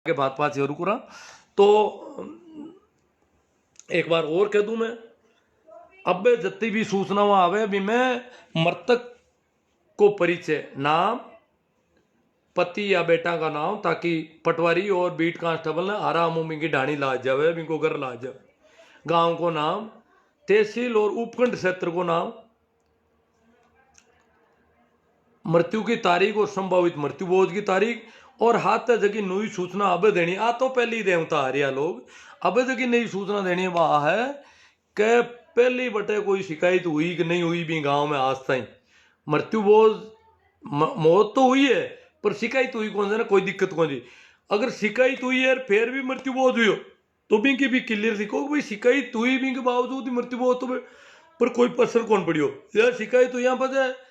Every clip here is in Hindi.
के बात बात जरूर करा। तो एक बार और कह दूं मैं, अब जितनी भी सूचना आवे भी मैं मृतक को परिचय, नाम, पति या बेटा का नाम, ताकि पटवारी और बीट कांस्टेबल ने आराम की ढाणी ला जावे, इनको घर ला जावे। गांव को नाम, तहसील और उपखंड क्षेत्र को नाम, मृत्यु की तारीख और संभावित मृत्यु बोझ की तारीख, और हाथ जगह नई सूचना अब देनी। आ तो पहली देवता आ रहा लोग, अब जगह नई सूचना देनी वह है कि पहली बटे कोई शिकायत हुई कि नहीं हुई भी गांव में आज तक। मृत्यु बोझ मौत तो हुई है पर शिकायत हुई कौन से ना, कोई दिक्कत कौन सी। अगर शिकायत हुई है फिर भी मृत्यु बोझ हुई हो तो भी की भी क्लियर लिखो भाई शिकायत हुई भी के बावजूद मृत्यु बोझ तो पर कोई असर कौन पड़ियो। या शिकायत हुई यहाँ पर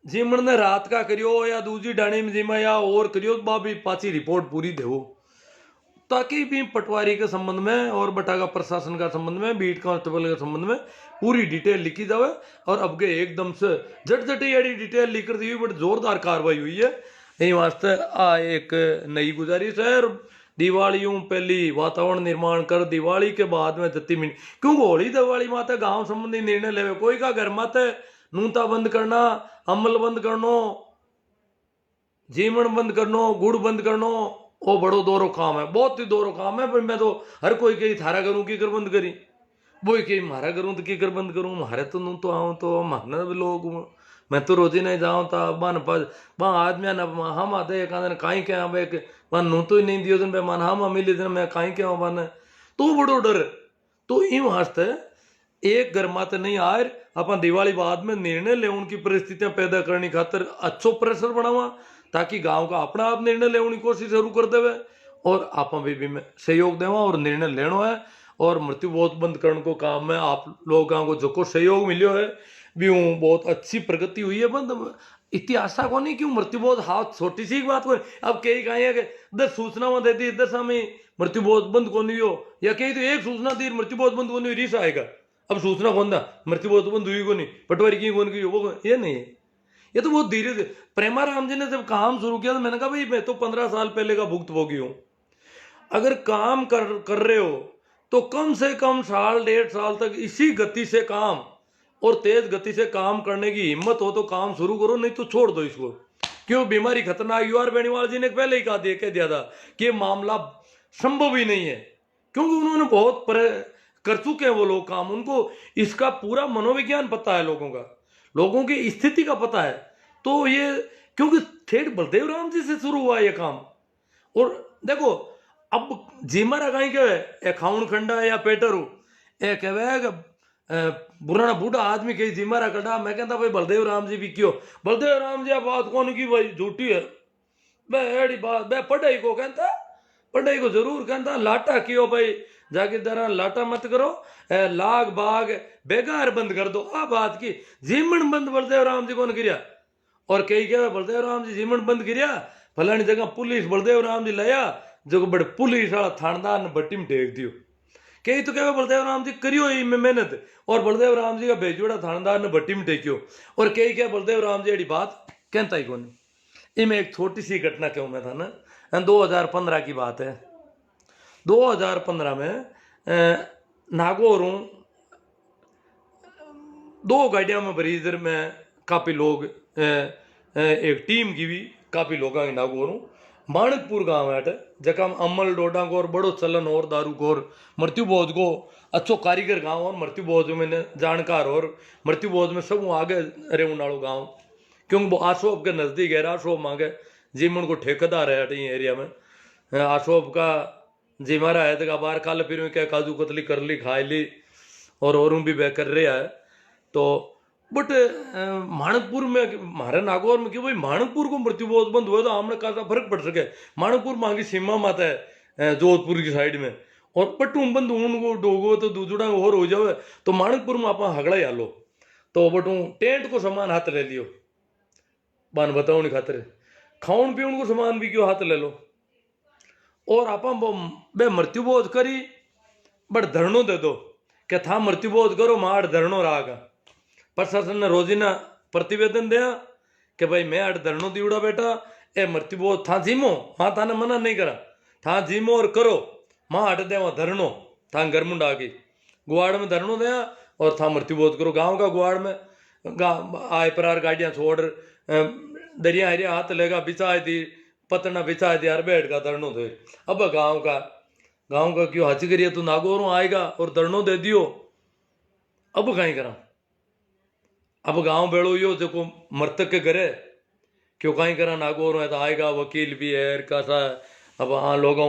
जीमण ने रात का करियो या दूसरी डाणी में जीमा या और करियो बा भी पाची रिपोर्ट पूरी देवो, ताकि भी पटवारी के संबंध में और बटागा प्रशासन का संबंध में, बीट कांस्टेबल के संबंध में पूरी डिटेल लिखी जावे। और अब के एकदम से झट झटी डिटेल लिख कर दी, बड़ी जोरदार कार्रवाई हुई है। यही वास्ते आ एक नई गुजारिश है। दिवालियों पहली वातावरण निर्माण कर, दिवाली के बाद में जत्ती मिनट, क्योंकि होली दिवाली माते गांव संबंधी निर्णय लेवे, कोई का घर माते नूता बंद करना, अमल बंद करनो, जीवन बंद करनो, गुड़ बंद करनो, वो बड़ो दोरो काम है, बहुत ही दोरो काम है। पर मैं तो हर कोई कही थारा करूं की कर बंद करी, वो कही मारा करूं तो की कर बंद करूं, मारे तो नू तो आऊं तो मारना भी लोग, मैं तो रोजी नहीं जाऊं था बन पर वहाँ आदमी ना हम आते एक आदमी कहीं क्या वन नू तो ही नहीं दियो दिन मन हम मिली दिन मैं कहीं क्या बन, तो बड़ो डर। तो इन वास्ते एक घर माते नहीं आए अपन दिवाली बाद में निर्णय ले, उनकी परिस्थितियां पैदा करने खातर अच्छो प्रेशर बनावा, ताकि गांव का अपना आप निर्णय लेने की कोशिश जरूर कर देवे और आप भी में सहयोग देवा और निर्णय लेना है। और मृत्यु बहुत बंद करने को काम में आप लोगों को जो को सहयोग मिलो है भी बहुत अच्छी प्रगति हुई है। बंद इतिहास को नहीं क्यों मृत्यु बहुत हाथ छोटी सी बात को, अब कई कहीं है कि 10 सूचना दे दी 10 में मृत्यु बहुत बंद को नहीं हो, या कहीं तो एक सूचना दी मृत्यु बहुत बंद को नहीं रिस आएगा। अब सूचना कौन था मृत्यु बहुत बंद हुई को नहीं, पटवारी की कौन की वो, ये नहीं है। ये तो बहुत धीरे धीरे प्रेमाराम जी ने जब काम शुरू किया तो मैंने कहा भाई मैं तो 15 साल पहले का भुक्तभोगी हूं, अगर काम कर रहे हो तो कम से कम साल 1.5 साल तक इसी गति से काम और तेज गति से काम करने की हिम्मत हो तो काम शुरू करो, नहीं तो छोड़ दो इसको। क्यों बीमारी खतरनाक, यूआर बेनीवाल जी ने पहले ही कह दिया था कि ये मामला संभव ही नहीं है, क्योंकि उन्होंने बहुत कर चुके हैं वो लोग काम, उनको इसका पूरा मनोविज्ञान पता है, लोगों की स्थिति का पता है। तो ये क्योंकि ठेठ बलदेव राम जी से शुरू हुआ ये काम। और देखो अब जीमरा कहीं के खाउन खंडा या पेटरू ए कहे बुराना बूढ़ा आदमी कहीं जीमरा कटा, मैं कहता भाई बलदेव राम जी भी क्यों, बलदेव राम जी बात कौन की भाई झूठी है बे बात बे, पढ़ाई को कहता, पढ़ाई को जरूर कहता, लाटा क्यों भाई जागीरदारा लाटा मत करो, लाग बाग बेगार बंद कर दो। आ बात की जीमन बंद बलदेव राम जी कौन गिरिया, और कई क्या बलदेव राम जी जीमन बंद गिरिया, फलानी जगह पुलिस बलदेव राम जी लाया जो बड़े पुलिस वाला थानेदार ने भट्टी में टेक दियो। कई तो क्या बलदेव राम जी करियो ही मेहनत और बलदेव राम जी का भेजोड़ा थानेदार ने भट्टी में टेकियो, और कई क्या बलदेव राम जी एडी बात कहता ही कौन। इनमें एक छोटी सी घटना क्यों मैं था ना, 2015 की बात है। 2015 में नागौर हूँ, 2 गाड़ियां में भरी, इधर में काफी लोग एक टीम की भी काफी लोग नागौर हूँ। माणकपुर गांव है जका अमल डोडा को और बड़ो चलन और दारू को और मृत्यु बोध को अच्छो कारीगर गांव और मृत्यु बोध में जानकार और मृत्यु बोध में सब आगे रेवन वालों गाँव, क्योंकि वो आशोप के नजदीक है। आशोप मांगे जीवन को ठेकेदार है एरिया में, आशोप का जिमारा है तो बाहर काल फिर क्या काजू कतली कर ली खाई ली और भी वह कर रहा है। तो बट माणकपुर में हमारे नागौर में क्यों भाई माणकपुर को मृत्यु बहुत बंद हुआ तो हमने कासा फर्क पड़ सके। माणकपुर मांगी सीमा माता है जोधपुर की साइड में, और बटू बंद उनको डोगो तो दूजुड़ा और हो जावे तो माणकपुर में आप हगड़ा ही हालो। तो बटू टेंट को सामान हाथ ले लियो, बान बताओ नहीं खातर खाउन पीउन को सामान भी क्यों हाथ ले लो, और आप बे मृत्यु बोध करी बट धरनो दे दो क्या था मृत्यु बोध करो मार धरनो रागा। प्रशासन ने रोजीना प्रतिवेदन दिया कि भाई मैं आठ धरनो दीवड़ा बेटा ए मृत्यु बोध था जीमो, हाँ थाने मना नहीं करा, था जिमो और करो माँ हट दे वहाँ धरनो था घर मुंडा की गुआड़ में धरनो दे और था मृत्यु बोध करो गाँव का गुआड़ में आए प्रार गाड़ियाँ छोड़ दरिया हरिया हाथ लेगा बिछाए थी पतना बिछाए थी यार बैठ का धरनो दे। अब गाँव का क्यों हच करिए तू नागौरों आएगा और धरनो दे दियो अब कहीं करा। अब गांव बेड़ो यो देखो मृतक के घरे क्यों कहीं करा नागौर है तो आएगा वकील भी है कैसा अब हाँ लोगों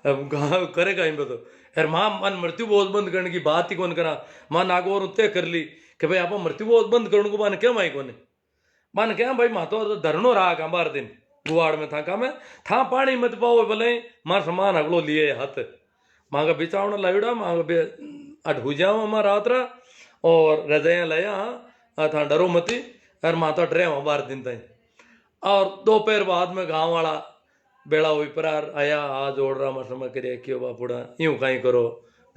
अब गाँव करेगा इन तो यार माँ मन मृत्यु बोध बंद करने की बात ही कौन करा। माँ नागौर तय कर ली कि भाई आप मृत्यु बोध बंद करने को मान क्या माई कोने मान क्या भाई माँ तो धरनो रहा का बार दिन गुआड़ में था का मैं था पानी मत पाओ भले मार सामान अगलो लिए हाथ माँ का बिचावना लाइड़ा माँ का अट जाओ माँ रात और रजाइयाँ लाया था डरो मती यार माता डरे वहाँ बार दिन तय और दोपहर बाद में गाँव वाला बेड़ा हुई परार आया आ जोड़ रहा मसमा करिए क्यों बापुड़ा यूं कहीं करो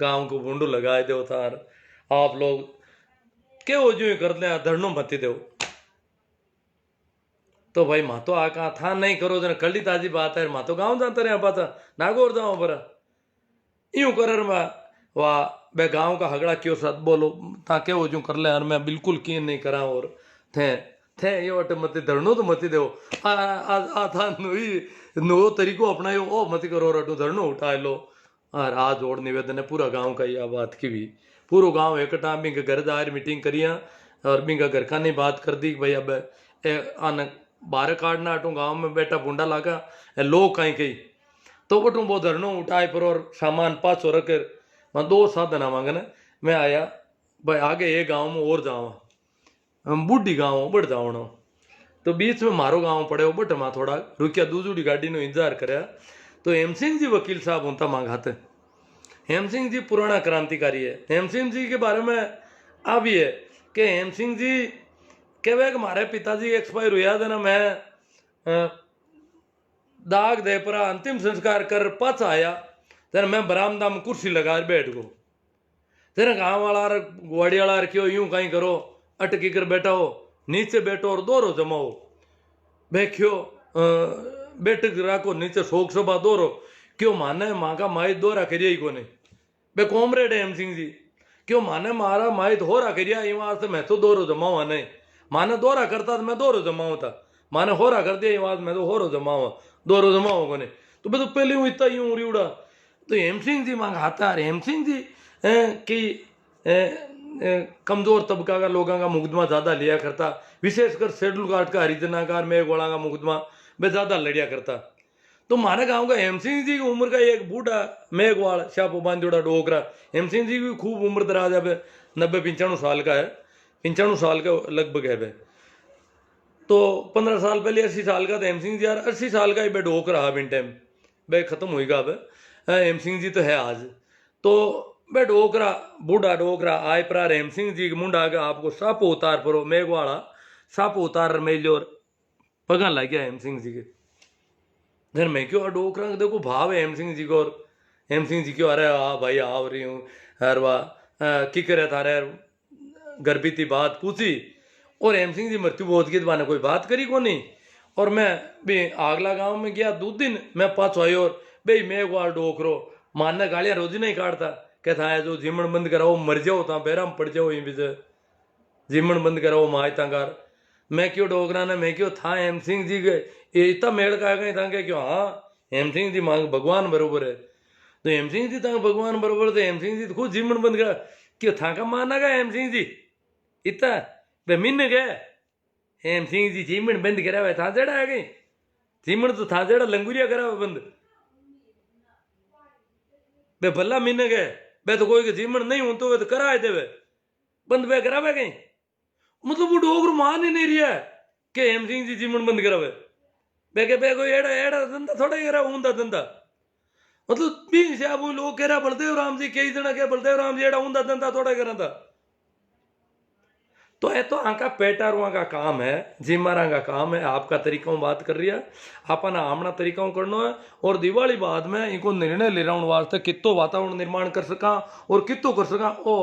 गाँव को बूंडू लगाए दो थार आप लोग क्यों जो कर ले धरनो मती दो तो भाई माँ तो आ कहा था नहीं करो जना कल्ली ताजी बात है माँ तो गाँव जानते रहे पाता नागौर जाओ पर यूं कर वाह बे गाँव का हगड़ा क्यों सद बोलो ताके वो जो कर ले यार मैं बिल्कुल की नहीं करा और थे ये वट मत धरनो तो मत दो आ था नो तरीको अपनायो ओ मत करो रटो धरनो उठाए लो और आ जोड़ निवेदन है पूरा गांव का यह बात की भी पूरा गांव इकट्ठा बिंग घर दायर मीटिंग करिया और बिंगा घर का नहीं बात कर दी भाई अब आन बाहर काटना अटू गाँव में बेटा बुंडा लागा लोग कहीं कहीं तो बटू वो धरनो उठाए पर और सामान पाछो रख मैं 2 साधन मांगने मैं आया भाई आगे ये गाँव में और जावा बूढ़ी गाँव बढ़ जाओ तो बीच में मारो गाँव पड़े हो बट माँ थोड़ा रुकिया दूसरी गाड़ी ने इंतजार कराया तो हेम सिंह जी वकील साहब उनता मांगाते हेम सिंह जी पुराना क्रांतिकारी है। हेम सिंह जी के बारे में आ भी है कि हेम सिंह जी कहे कि हमारे पिताजी एक्सपायर हुआ था ना मैं दाग दे पर अंतिम संस्कार कर पाच आया तेरा मैं बरामदा में कुर्सी लगा बैठ गो तेरा गाँव वाला गुआड़ी वाला क्यों यूं कहीं करो अटकी कर बैठा हो नीचे बैठो और दोरो जमाओ बैठो बैठक राखो नीचे शोक सभा दोरो क्यों माने माँ का माइट दोरा करिया ही कोने बे कॉमरेड है हेम सिंह जी क्यों माने मारा माइट हो रहा करिया वहां से मैं तो दोरो जमाऊँ नहीं माने दोरा करता तो मैं दोरो जमाऊँ था माने हो रहा कर दिया वहां मैं तो हो रो जमाऊँ दोरो जमाओ कोने तो मैं तो पहले हूँ इतना ही हूँ रिउड़ा तो हेम सिंह जी मांग आता है हेम सिंह जी की कमजोर तबका का लोगों का मुकदमा ज्यादा लिया करता विशेषकर शेड्यूल कास्ट का हरिजनाकार मेघवाड़ा का मुकदमा वे ज्यादा लड़िया करता तो हमारे गांव का हेम सिंह जी की उम्र का एक बूढ़ा मेघवाड़ शापो बांधोड़ा डोकरा हेम सिंह जी की खूब उम्र दराज है 90-95 साल का है 95 साल का लगभग है तो 15 साल पहले 80 साल का था हेम सिंह जी यार 80 साल का ही बे डोक रहा बिन टाइम बे खत्म होगा अब हेम सिंह जी तो है आज तो बे डोकरा बूढ़ा डोकरा आय प्रार हेम सिंह जी के मुंडा का आपको साप उतार परो मेघवाड़ा साप उतार मेजोर पगा लग गया हेम सिंह जी के घर में क्यों डोकरा देखो भाव है हेम सिंह जी को और हेम सिंह जी क्यों अरे हाँ भाई आ रही हूँ हर वाह की करे थारे गर्भीती बात पूछी और हेम सिंह जी मृत्यु बोध की दबाने कोई बात करी को नहीं और मैं भी आगला गांव में गया 2 दिन मैं पाँच आई और भाई मेघवाड़ डोकरो मानना गालियां रोज नहीं काटता कहता है जो जिमण बंद कराओ मर जाओ ता बैराम पड़ जाओ यहीं बीच जिमण बंद कराओ माए तंगार मैं क्यों डोगरा ने मैं क्यों था हेम सिंह जी के इतना मेड़ का गए था क्यों हाँ हेम सिंह जी मांग भगवान बरोबर है तो हेम सिंह जी तंग भगवान बरोबर तो हेम सिंह जी खुद जिमण बंद करा क्यों था का माना गया हेम सिंह जी इतना वे मिन गए हेम सिंह जी जिमण बंद करा हुआ था जड़ा आ गई जिमण तो था जड़ा लंगुरिया करा हुआ बंद बे भला मिन गए बे तो कोई के जिमण नहीं हूं तो वे तो कराए थे वे बंद बे करावे गई मतलब वो डोगर मान ही नहीं रहा कि हेम सिंह जी जिमण बंद करावे बे के बे कोई एड़ा एड़ा धंधा थोड़ा करा ऊंदा धंधा मतलब भी से अब लोग कह रहा बलदेव राम जी कई जना के बलदेव राम जी एड़ा ऊंदा धंधा थोड़ा करा था तो ये तो आका पेटारुआ का काम है जिम्मारा का काम है आपका तरीका बात कर रही है अपना आमना तरीका करना है और दिवाली बाद में इनको निर्णय ले रहा हूँ वास्ते कितो वातावरण निर्माण कर सका और कितो कर सका वो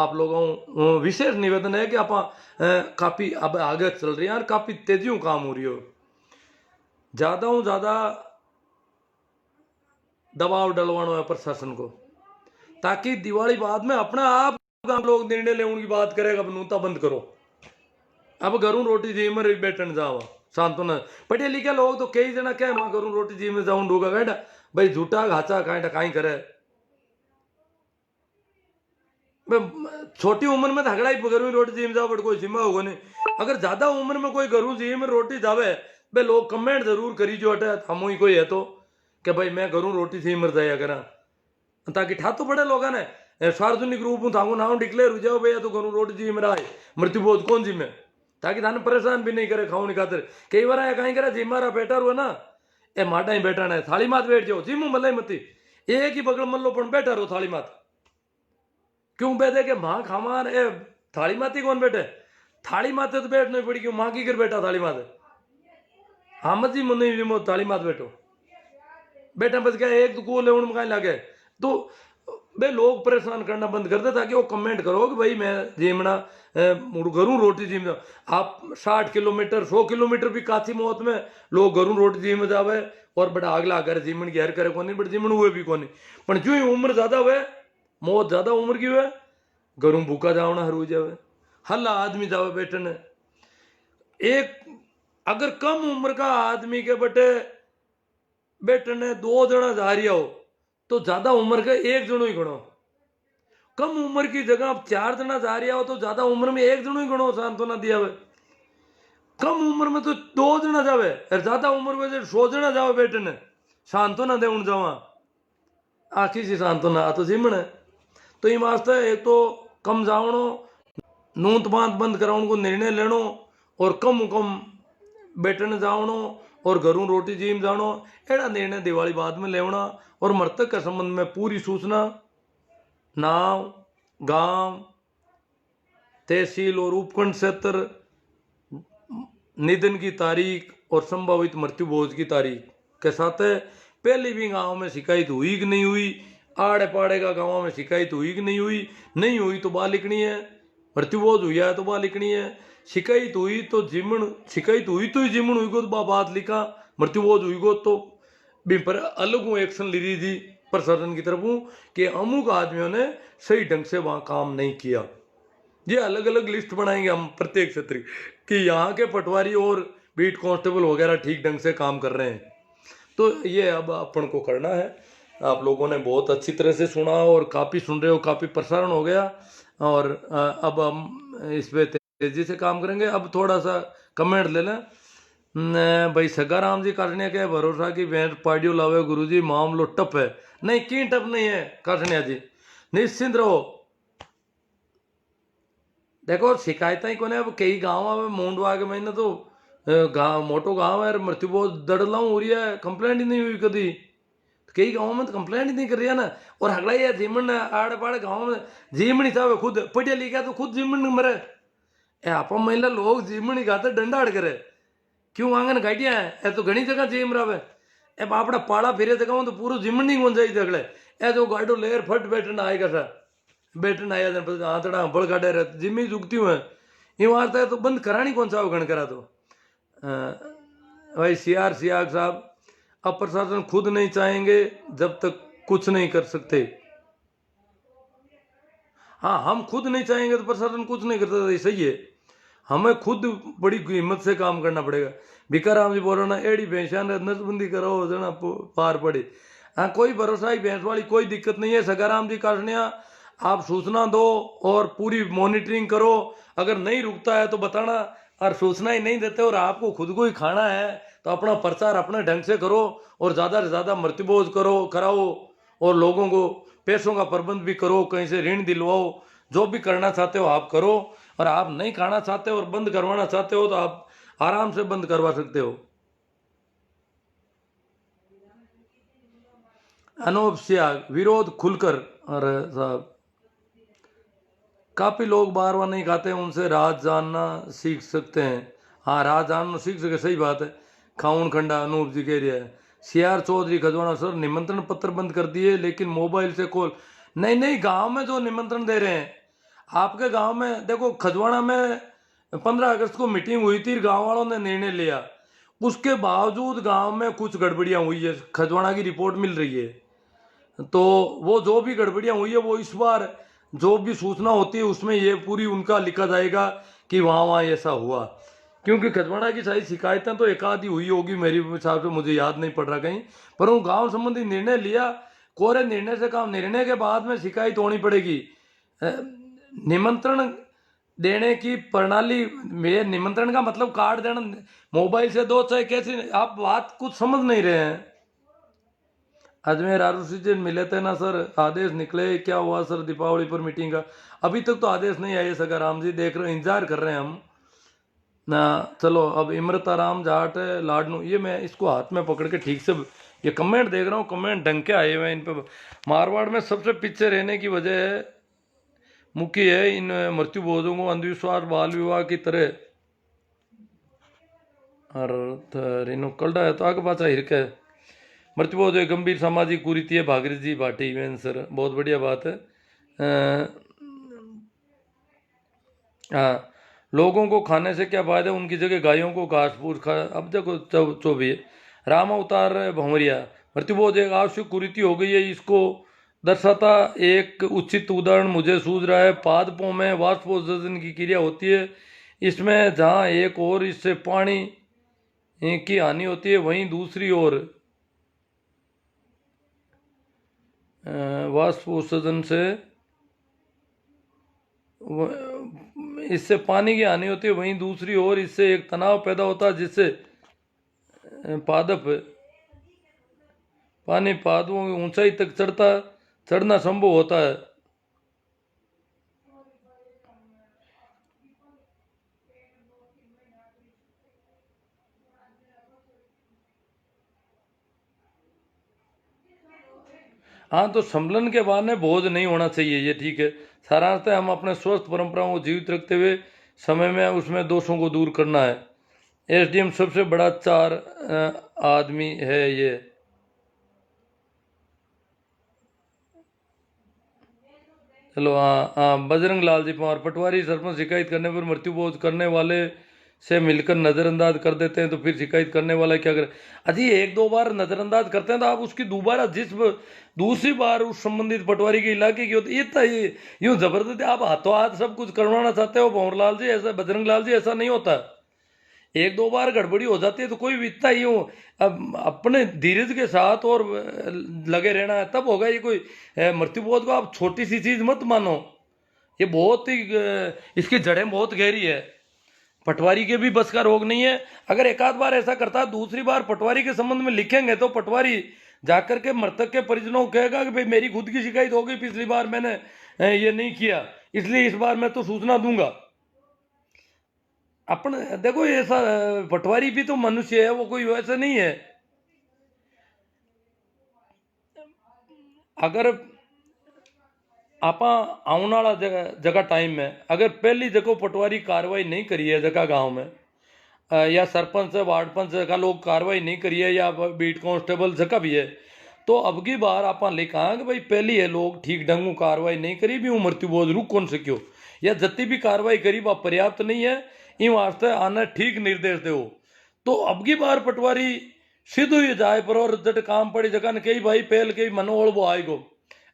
आप लोगों विशेष निवेदन है कि आप काफी अब आगे चल रही है और काफी तेजियों काम हो रही हो ज्यादा दबाव डलवाना है प्रशासन को, ताकि दिवाली बाद में अपना आप गांव लोग निर्णय ले उनकी बात करेगा, अब नूता बंद करो, अब घरों रोटी जी में बैठन जावा सांत्वना। पढ़े लिखे लोग तो कई जना क्या मां घरों रोटी जी में जाऊं ढूंगा कहता भाई झूठा घाचा कांटा काई करे। छोटी उम्र में झगड़ा ही घरों रोटी जी में जाओ बट कोई सीमा होगा नहीं। अगर ज्यादा उम्र में कोई घरों जी में रोटी जावे भाई लोग कमेंट जरूर करी जो अटे हम ही कोई है तो कि भाई मैं घरों रोटी जी में जाया करा, ताकि ठा तो बड़े लोग ने सार्वजनिक रूप में थाकू नाम डिक्लेयर हो जाओ भैया तो घरों रोटी जी में रहा मृत्यु बोझ कौन जी में, ताकि थाने परेशान भी नहीं करे खाने खातिर। कई बार आया कहीं करे जी मारा बेटा रो ना ए माटा ही बैठा है थाली मात बैठ जाओ जी मुंह मल्लाई मती एक ही बगल मल्लो पण बैठा रहो थाली मात क्यों बैठे के मां खामार ए थाली माती कौन बैठे, थाली माते तो बैठ नहीं पड़ी क्यों मां की कर बैठा थाली माते हम जी मुन्नी भी मो थाली मात बैठो बेटा बच गया एक तो को ले उन कहीं लगे तो भाई लोग परेशान करना बंद कर दे, ताकि वो कमेंट करो कि भाई मैं जीमना घरों रोटी जीम जाओ। आप 60 किलोमीटर 100 किलोमीटर भी काथी मौत में लोग घरों रोटी जीम जावे और बड़ा अगला कर जीवन की हर करे कोनी बट जीवन हुए भी कोनी, पर जो ही उम्र ज्यादा हुए मौत ज्यादा उम्र की हुए घरों भूखा जावना हरू जावे हल्ला आदमी जावे बैठने। एक अगर कम उम्र का आदमी के बटे बैठने 2 जना जा रही हो तो ज्यादा उम्र का एक जनो ही गणो, कम उम्र की जगह आप 4 जना जा रही हो तो ज्यादा उम्र में एक जनो ही गणो सांत्वना दिया हुए, कम उम्र में तो 2 जना जावे और ज्यादा उम्र में 100 जना जावे बैठने सांत्वना दे उन जावा आखी सी सांत्वना आ तो जिमण है। तो ये वास्ते एक तो कम जावणो नूत बांध बंद कराउण को निर्णय लेनो और कम बैठने जावणो और घरों रोटी जीम जानो एड़ा निर्णय दिवाली बाद में लेवना और मृतक के संबंध में पूरी सूचना नाम गांव तहसील और उपखंड क्षेत्र निधन की तारीख और संभावित मृत्यु भोज की तारीख के साथ पहले भी गांव में शिकायत हुई कि नहीं हुई, आड़े पाड़े का गांव में शिकायत हुई कि नहीं हुई तो बात लिखनी है, मृत्यु भोज हुई है तो बात लिखनी है, शिकायत हुई तो जिमन शिकायत हुई तो ही जिमन हुई को तो बात लिखा, मृत्यु भोज हुई को तो भी पर अलग एक्शन ली रही थी प्रशासन की तरफ कि अमुक आदमियों ने सही ढंग से वहां काम नहीं किया। ये अलग अलग लिस्ट बनाएंगे हम प्रत्येक क्षेत्र कि यहाँ के पटवारी और बीट कांस्टेबल वगैरह ठीक ढंग से काम कर रहे हैं। तो ये अब अपन को करना है। आप लोगों ने बहुत अच्छी तरह से सुना और काफ़ी सुन रहे हो, काफ़ी प्रसारण हो गया और अब हम इस पे तेजी से काम करेंगे। अब थोड़ा सा कमेंट ले लें भाई सगाराम जी करने के भरोसा की भेंट पाडियो लावे गुरुजी मामलो टप है, नहीं की टप नहीं है काटनिया जी, निश्चिंत रहो। देखो शिकायत ही कोने अब कई गाँव में मूंडवा के महीने तो गाँव मोटो गाँव है मृत्यु बहुत दड़लाऊ हो रही है, कंप्लेंट ही नहीं हुई कभी, कई गाँव में तो कंप्लेंट ही नहीं कर रही है ना। और अगला ये जीमन आड़े पाड़े गाँव में जीमन ही था खुद पढ़िया लिखा तो खुद जीमन मरे, आप महिला लोग जीमन ही खाते डंडा अड़ करे क्यों आंगन गाड़िया है ए तो घनी जगह जीम रहा है ए आपड़ा पाड़ा फिरे जगह तो पूरा जीमन नहीं गुंजाई अगले ए जो गाड़ो लेर फट बैठना आएगा सर बैठना आया आतड़ा हंपड़ काटे रहे जिम्मी जुगती हुए ये वार्ता है तो बंद करानी कौन सा गण करा तो भाई सीआर सियाग साहब अब प्रशासन खुद नहीं चाहेंगे जब तक कुछ नहीं कर सकते। हाँ हम खुद नहीं चाहेंगे तो प्रशासन कुछ नहीं कर सकता, सही है, हमें खुद बड़ी हिम्मत से काम करना पड़ेगा। भिकाराम जी बोल रहे ना एड़ी भैंसा नसबंदी करो जना पार पड़े, हाँ कोई भरोसा ही भैंस वाली कोई दिक्कत नहीं है। सगाराम जी काटनिया आप सूचना दो और पूरी मॉनिटरिंग करो, अगर नहीं रुकता है तो बताना, और सूचना ही नहीं देते और आपको खुद को ही खाना है तो अपना प्रचार अपने ढंग से करो और ज़्यादा से ज़्यादा मृत्युभोज करो कराओ और लोगों को पैसों का प्रबंध भी करो, कहीं से ऋण दिलवाओ, जो भी करना चाहते हो आप करो। और आप नहीं खाना चाहते हो और बंद करवाना चाहते हो तो आप आराम से बंद करवा सकते हो। अनूप सियाग विरोध खुलकर, अरे साहब काफी लोग बार बार नहीं खाते उनसे राज जानना सीख सकते हैं। हाँ राज जानना सीख सके, सही बात है। खाउन खंडा अनूप जी कह रहा है। सीआर चौधरी खजवाना सर निमंत्रण पत्र बंद कर दिए लेकिन मोबाइल से कॉल नहीं गांव में जो निमंत्रण दे रहे हैं आपके गांव में देखो खजवाना में 15 अगस्त को मीटिंग हुई थी, गांव वालों ने निर्णय लिया, उसके बावजूद गांव में कुछ गड़बड़ियां हुई है, खजवाना की रिपोर्ट मिल रही है। तो वो जो भी गड़बड़ियां हुई है वो इस बार जो भी सूचना होती है उसमें ये पूरी उनका लिखा जाएगा कि वहाँ वहाँ ऐसा हुआ। क्योंकि खजवाड़ा की सारी शिकायतें तो एक आधी हुई होगी मेरे हिसाब से, मुझे याद नहीं पड़ रहा कहीं, पर वो गांव संबंधी निर्णय लिया, कोरे निर्णय से काम, निर्णय के बाद में शिकायत होनी पड़ेगी। निमंत्रण देने की प्रणाली में, निमंत्रण का मतलब कार्ड देना, मोबाइल से दो चाहे कैसे, आप बात कुछ समझ नहीं रहे हैं। अजमेर आरुषि जी मिले थे ना सर, आदेश निकले, क्या हुआ सर दीपावली पर मीटिंग का? अभी तक तो आदेश नहीं आए सगा राम जी, देख रहे, इंतजार कर रहे हैं हम ना। चलो अब इमरता राम जाट लाडनू, ये मैं इसको हाथ में पकड़ के ठीक से ये कमेंट देख रहा हूँ, कमेंट ढंग के आए हुए हैं इन पे। मारवाड़ में सबसे पीछे रहने की वजह मुख्य है इन मृत्यु बोधों को अंधविश्वास बाल विवाह की तरह कलडा है तो आगे पाचा हिरक है। मृत्यु बोध एक गंभीर सामाजिक कुरीति है, भागीरथ जी भाटी वेन सर, बहुत बढ़िया बात है। हाँ, लोगों को खाने से क्या फायदा, उनकी जगह गायों को घास फूस खा, अब देखो जो भी है। राम अवतार भंवरिया, मृत्युबोध एक आवश्यक कुरीति हो गई है, इसको दर्शाता एक उचित उदाहरण मुझे सूझ रहा है। पादपों में वाष्पोत्सर्जन की क्रिया होती है, इसमें जहाँ एक और इससे पानी की हानि होती है, वहीं दूसरी ओर वाष्पोत्सर्जन से इससे पानी की हानि होती है, वहीं दूसरी ओर इससे एक तनाव पैदा होता है जिससे पादप पानी पादपों की ऊंचाई तक चढ़ना संभव होता है। हाँ, तो सम्मेलन के बहाने बोझ नहीं होना चाहिए, ये ठीक है। सारांश है, हम अपने स्वस्थ परंपराओं को जीवित रखते हुए समय में उसमें दोषों को दूर करना है। एसडीएम सबसे बड़ा चार आदमी है ये। चलो हाँ हाँ, बजरंग लाल जी पवार, पटवारी सरपंच शिकायत करने पर मृत्यु बोध करने वाले से मिलकर नजरअंदाज कर देते हैं तो फिर शिकायत करने वाला क्या करे? अजी एक दो बार नजरअंदाज करते हैं तो आप उसकी दोबारा दूसरी बार उस संबंधित पटवारी के इलाके की होती ये यूं जबरदस्ती आप हाथों हाथ सब कुछ करवाना चाहते हो भंवरलाल जी, ऐसा बजरंग लाल जी ऐसा नहीं होता। एक दो बार गड़बड़ी हो जाती है तो कोई भी इतना यूं अब अपने धीरज के साथ और लगे रहना है, तब होगा। ये कोई मृत्युबोध को आप छोटी सी चीज मत मानो, ये बहुत ही इसकी जड़ें बहुत गहरी है। पटवारी के भी बस का रोग नहीं है। अगर एक आध बार ऐसा करता, दूसरी बार पटवारी के संबंध में लिखेंगे तो पटवारी जाकर के मृतक के परिजनों को कहेगा कि भाई मेरी खुद की शिकायत हो गई, पिछली बार मैंने ये नहीं किया, इसलिए इस बार मैं तो सूचना दूंगा। अपन देखो ऐसा पटवारी भी तो मनुष्य है, वो कोई वैसा नहीं है। अगर आप आने वाला जगह टाइम में अगर पहली जगह पटवारी कार्रवाई नहीं करी है जगह गांव में, या सरपंच वार्ड पंच का लोग कार्रवाई नहीं करी है, या बीट कांस्टेबल जगह भी है, तो अब की बार आप लिखा कि भाई पहली है लोग ठीक ढंग कार्रवाई नहीं करी भी, मृत्यु बोध रुक कौन से क्यों, या जत्ती भी कार्रवाई करी वह पर्याप्त नहीं है, इन वास्ते आना ठीक निर्देश दो। तो अब की बार पटवारी सीधो ही जाए पर और जट काम पड़ी जगह ने कही भाई पहल कही मनोबल वो आएगो,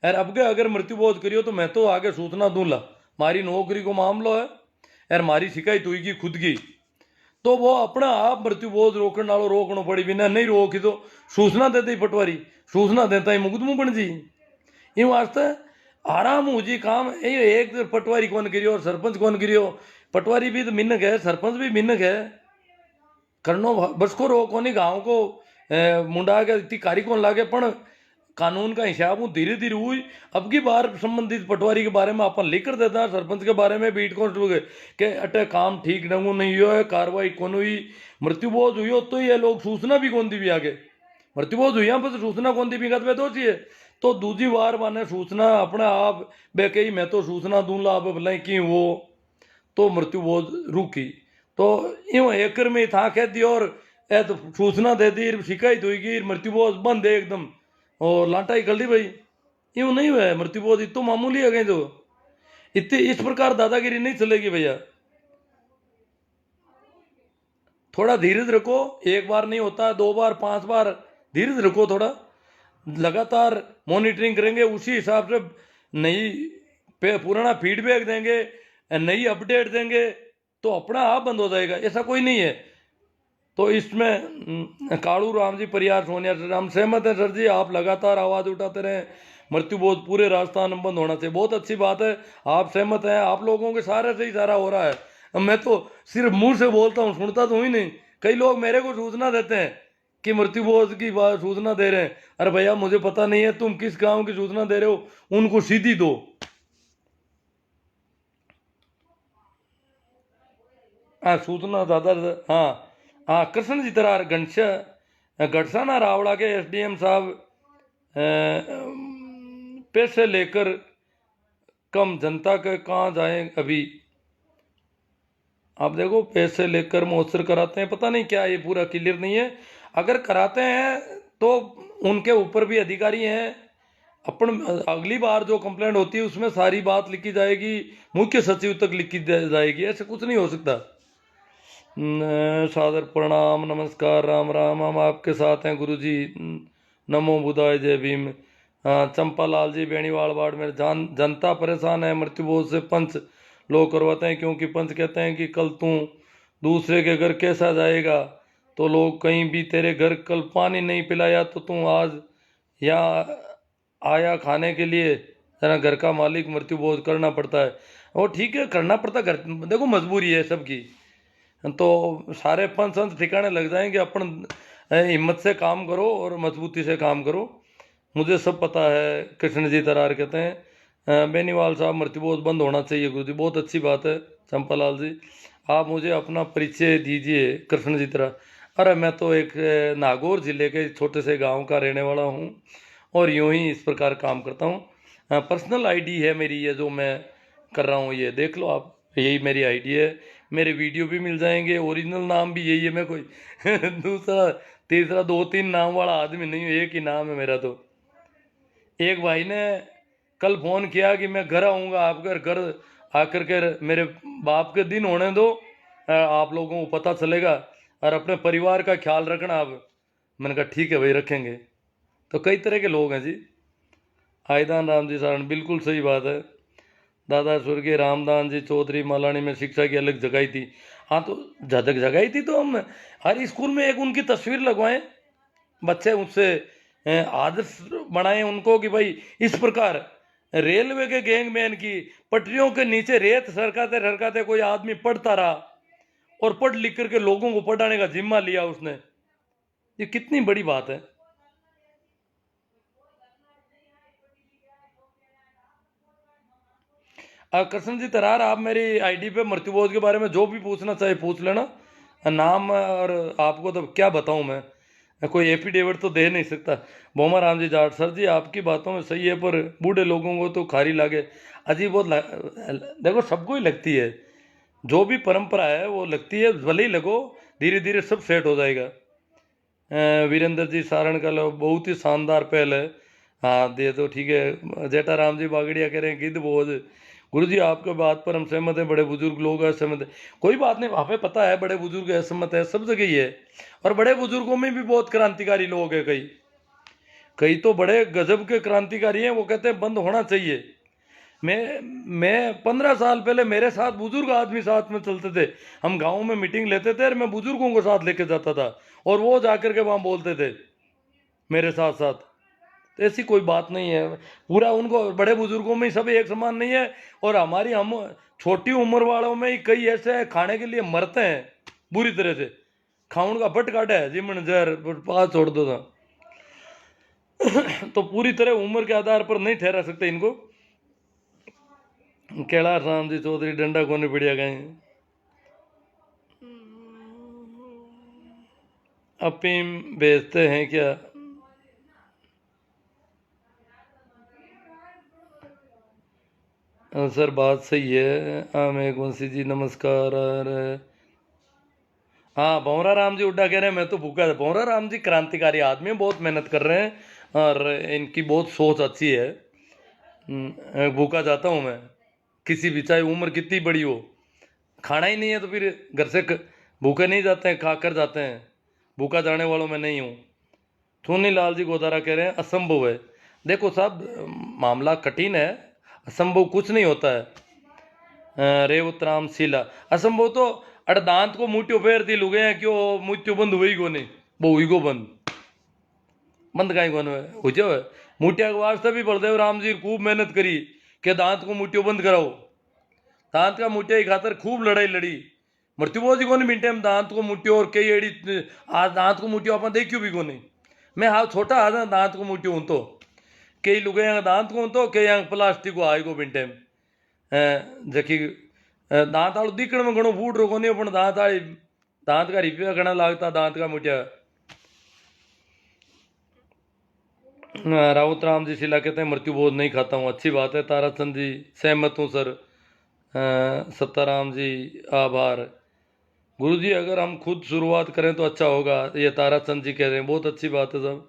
और अब के अगर मृत्यु बोध करियो तो मैं तो आगे सूचना दूंगा, मारी नौकरी को मामलो है और मारी शिकायत हुई खुद की, तो वो अपना आप मृत्यु बोध रोकने वालों रोकना पड़ी, बिना नहीं रोकी तो सूचना देते ही पटवारी, सूचना देता ही मुकदमो बन जी। इन वास्ते आराम हो जी काम, एक पटवारी कौन करियो और सरपंच कौन करियो, पटवारी भी तो मिन्नक है, सरपंच भी मिन्नक है, करनो बस को रो कोनी गाँव को मुंडा के इतनी कारी कौन लागे, पण कानून का हिसाब हूँ धीरे धीरे हुई। अब की बार संबंधित पटवारी के बारे में अपन लिख कर देता है, सरपंच के बारे में बीट कांस्टेबल के अटे काम ठीक ढंगू नहीं हुआ है, कार्रवाई कौन हुई, मृत्यु बोध हुई हो तो ये लोग सूचना भी कौन दी भी आगे, मृत्यु बोध हुई पर सूचना कौन दी भी गत दो चाहिए, तो दूसरी बार माने सूचना अपने आप बे कही मैं तो सूचना दूंगा अब भले की वो, तो मृत्यु बोध रुकी। तो यूं एकड़ में था कह दी और ए तो सूचना दे दी, शिकायत हुई, मृत्यु बोध बंद है एकदम और लाटाई कर दी भाई, यूं नहीं हुआ है। मृत्यु बोध इतो मामूली है गए तो इतनी इस प्रकार दादागिरी नहीं चलेगी भैया, थोड़ा धीरज रखो, एक बार नहीं होता, दो बार पांच बार धीरज रखो थोड़ा, लगातार मॉनिटरिंग करेंगे, उसी हिसाब से नई पुराना फीडबैक देंगे, नई अपडेट देंगे, तो अपना आप बंद हो जाएगा, ऐसा कोई नहीं है। तो इसमें कालू राम जी परियार सोनिया से हम सहमत हैं सर जी, आप लगातार आवाज़ उठाते रहें, मृत्यु बोध पूरे राजस्थान में बंद होना चाहिए। बहुत अच्छी बात है, आप सहमत हैं, आप लोगों के सारे से ही सारा हो रहा है। अब मैं तो सिर्फ मुंह से बोलता हूँ, सुनता तो ही नहीं। कई लोग मेरे को सूचना देते हैं कि मृत्यु बोध की बात सूचना दे रहे हैं। अरे भैया मुझे पता नहीं है तुम किस गांव की सूचना दे रहे हो, उनको सीधी दो। हाँ सूचना ज़्यादा, हाँ हाँ कृष्ण जी तरार गढ़साना रावड़ा के एसडीएम साहब पैसे लेकर कम जनता के कहाँ जाएं अभी। आप देखो पैसे लेकर महोत्सव कराते हैं, पता नहीं क्या, ये पूरा क्लियर नहीं है। अगर कराते हैं तो उनके ऊपर भी अधिकारी हैं, अपन अगली बार जो कंप्लेंट होती है उसमें सारी बात लिखी जाएगी, मुख्य सचिव तक लिखी जाएगी, ऐसे कुछ नहीं हो सकता। सादर प्रणाम, नमस्कार, राम राम, हम आपके साथ हैं गुरुजी, नमो बुधाय, जय भीम। चंपालाल जी बेणीवाल वार्ड में, जनता परेशान है मृत्यु बोध से, पंच लोग करवाते हैं क्योंकि पंच कहते हैं कि कल तू दूसरे के घर कैसा जाएगा, तो लोग कहीं भी तेरे घर कल पानी नहीं पिलाया तो तू आज यहाँ आया खाने के लिए, तेरा घर का मालिक मृत्यु बोध करना पड़ता है। और ठीक है करना पड़ता, घर देखो मजबूरी है सबकी, तो सारे पंच संत ठिकाने लग जाएंगे। अपन हिम्मत से काम करो और मजबूती से काम करो, मुझे सब पता है। कृष्ण जी तरार कहते हैं बेनीवाल साहब मृत्यु बोध बंद होना चाहिए गुरु जी, बहुत अच्छी बात है। चंपालाल जी आप मुझे अपना परिचय दीजिए कृष्ण जी तरार। अरे मैं तो एक नागौर जिले के छोटे से गांव का रहने वाला हूँ और यूं ही इस प्रकार काम करता हूँ। पर्सनल आईडी है मेरी, ये जो मैं कर रहा हूँ ये देख लो आप, यही मेरी आईडी है। मेरे वीडियो भी मिल जाएंगे, ओरिजिनल नाम भी यही है, मैं कोई दूसरा तीसरा दो तीन नाम वाला आदमी नहीं हूँ, एक ही नाम है मेरा। तो एक भाई ने कल फोन किया कि मैं घर आऊँगा, आप घर आकर के मेरे बाप के दिन होने दो, आप लोगों को पता चलेगा और अपने परिवार का ख्याल रखना आप। मैंने कहा ठीक है भाई रखेंगे। तो कई तरह के लोग हैं जी। आयदान राम जी सारण, बिल्कुल सही बात है। दादा स्वर्गीय रामदान जी चौधरी मालानी में शिक्षा की अलग जगाई थी। हाँ तो झलक जगाई थी, तो हम हर स्कूल में एक उनकी तस्वीर लगवाएं, बच्चे उससे आदर्श बनाएं उनको कि भाई इस प्रकार रेलवे के गैंगमैन की पटरियों के नीचे रेत सरकाते सरकाते कोई आदमी पढ़ता रहा और पढ़ लिख करके लोगों को पढ़ाने का जिम्मा लिया उसने, ये कितनी बड़ी बात है। कृष्ण जी तरार आप मेरी आईडी पे मृत्यु बोध के बारे में जो भी पूछना चाहे पूछ लेना, नाम और आपको तो क्या बताऊं मैं कोई एफिडेविट तो दे नहीं सकता। बोमा राम जी जाट, सर जी आपकी बातों में सही है पर बूढ़े लोगों को तो खारी लागे, अजीब बहुत देखो सबको ही लगती है, जो भी परंपरा है वो लगती है, भले ही लगो, धीरे धीरे सब सेट हो जाएगा। वीरेंद्र जी सारण का लो, बहुत ही शानदार पहल है। हाँ दे दो ठीक है। जेठा राम जी बागड़िया कह रहे हैं गिद्ध बोझ, गुरु जी आपके बात पर हम सहमत हैं, बड़े बुजुर्ग लोग असहमत है। कोई बात नहीं, हमें पता है बड़े बुजुर्ग असहमत है, सब जगह ही है। और बड़े बुजुर्गों में भी बहुत क्रांतिकारी लोग हैं, कई कई तो बड़े गजब के क्रांतिकारी हैं, वो कहते हैं बंद होना चाहिए। मैं 15 साल पहले मेरे साथ बुजुर्ग आदमी साथ में चलते थे, हम गाँव में मीटिंग लेते थे और मैं बुजुर्गों को साथ लेके जाता था और वो जाकर के वहाँ बोलते थे मेरे साथ साथ। तो ऐसी कोई बात नहीं है, पूरा उनको बड़े बुजुर्गों में ही सब एक समान नहीं है। और हमारी हम छोटी उम्र वालों में ही कई ऐसे हैं खाने के लिए मरते हैं बुरी तरह से, खाउन का बट काटा है जिमन जहर पास छोड़ दो था। तो पूरी तरह उम्र के आधार पर नहीं ठहरा सकते इनको। कैलाश राम जी चौधरी डंडा कोने बढ़िया गए, अफीम बेचते हैं क्या? सर बात सही है। मेघ वंशी जी नमस्कार। हाँ भंवरा राम जी उड्डा कह रहे हैं मैं तो भूखा था। भंवरा राम जी क्रांतिकारी आदमी हैं, बहुत मेहनत कर रहे हैं और इनकी बहुत सोच अच्छी है। भूखा जाता हूँ मैं, किसी भी चाहे उम्र कितनी बड़ी हो, खाना ही नहीं है तो फिर घर से भूखे नहीं जाते हैं, खा कर जाते हैं। भूखा जाने वालों में नहीं हूँ। चुन्नीलाल जी गोदारा कह रहे हैं असंभव है। देखो साहब, मामला कठिन है, असंभव कुछ नहीं होता है। रेवतराम शीला, असंभव तो अड़दांत को मुट्ठियों पैर दी लुगे हैं, क्यों मुट्ठियों बंद हुई को नहीं, वो हुई को बंद काई को हो जाए। मुठिया के वास्ते भी बलदेव राम जी खूब मेहनत करी कि दांत को मुट्ठियों बंद कराओ। दांत का मुठिया की खातर खूब लड़ाई लड़ी। मृत्यु बोझ को नहीं मिनटे में दांत को मुट्ठियों और कई एड़ी आज दांत को मुट्ठियों अपन देखियो भी को नहीं। मैं हाँ छोटा आ दांत को मुट्ठियों हूं तो कई लुगे दांत को तो कई प्लास्टिक को आए को मिनटे में जकी दांत आड़ू दिखण में घणो फूट रो नहीं, अपन दांत का रिपिया घना लागता दांत का मुठिया। राउत राम जी शिला कहते हैं मृत्यु बोध नहीं खाता हूँ, अच्छी बात है। ताराचंद जी सहमत हूँ सर। सत्ताराम जी आभार। गुरुजी अगर हम खुद शुरुआत करें तो अच्छा होगा, ये ताराचंद जी कह रहे हैं, बहुत अच्छी बात है सब।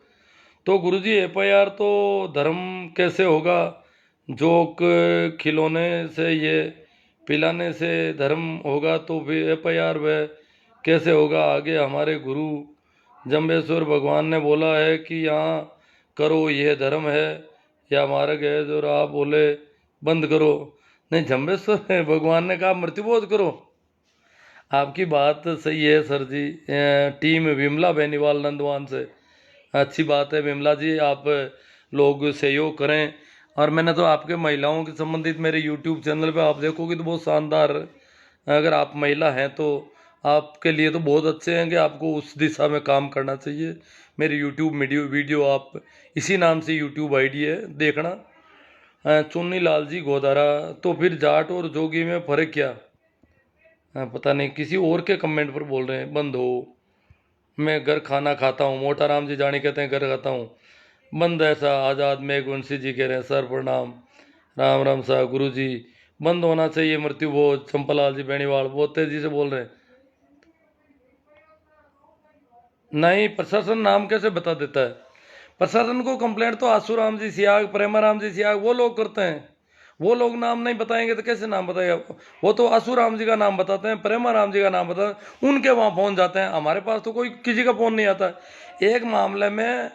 तो गुरुजी एफआईआर तो धर्म कैसे होगा, जोक खिलौने से ये पिलाने से धर्म होगा, तो फिर एफआईआर वह कैसे होगा। आगे हमारे गुरु जम्बेश्वर भगवान ने बोला है कि यहाँ करो यह धर्म है या मार्ग है, जो आप बोले बंद करो। नहीं, जम्बेश्वर भगवान ने कहा मृत्युबोध करो। आपकी बात सही है सर जी। टीम विमला बेनीवाल नंदवान से, अच्छी बात है विमला जी, आप लोग सहयोग करें। और मैंने तो आपके महिलाओं के संबंधित मेरे यूट्यूब चैनल पे आप देखोगे तो बहुत शानदार, अगर आप महिला हैं तो आपके लिए तो बहुत अच्छे हैं कि आपको उस दिशा में काम करना चाहिए। मेरे यूट्यूब वीडियो आप इसी नाम से यूट्यूब आईडी है, देखना। चुन्नी लाल जी गोदारा, तो फिर जाट और जोगी में फ़र्क क्या। पता नहीं, किसी और के कमेंट पर बोल रहे हैं बंद हो। मैं घर खाना खाता हूँ, मोटा राम जी जानी कहते हैं घर खाता हूँ, बंद ऐसा। आज़ाद मेघवंशी जी कह रहे हैं सर प्रणाम। राम राम साहब गुरु जी, बंद होना चाहिए मृत्यु भोज। चंपालाल जी बेनीवाल बहुत तेजी से बोल रहे हैं। नहीं, प्रशासन नाम कैसे बता देता है। प्रशासन को कंप्लेंट तो आसू राम जी सियाग, प्रेमा राम जी सियाग वो लोग करते हैं। वो लोग नाम नहीं बताएंगे तो कैसे नाम बताएगा। वो तो आसू राम जी का नाम बताते हैं, प्रेमा राम जी का नाम बताते हैं, उनके वहाँ फोन जाते हैं। हमारे पास तो कोई किसी का फोन नहीं आता। एक मामले में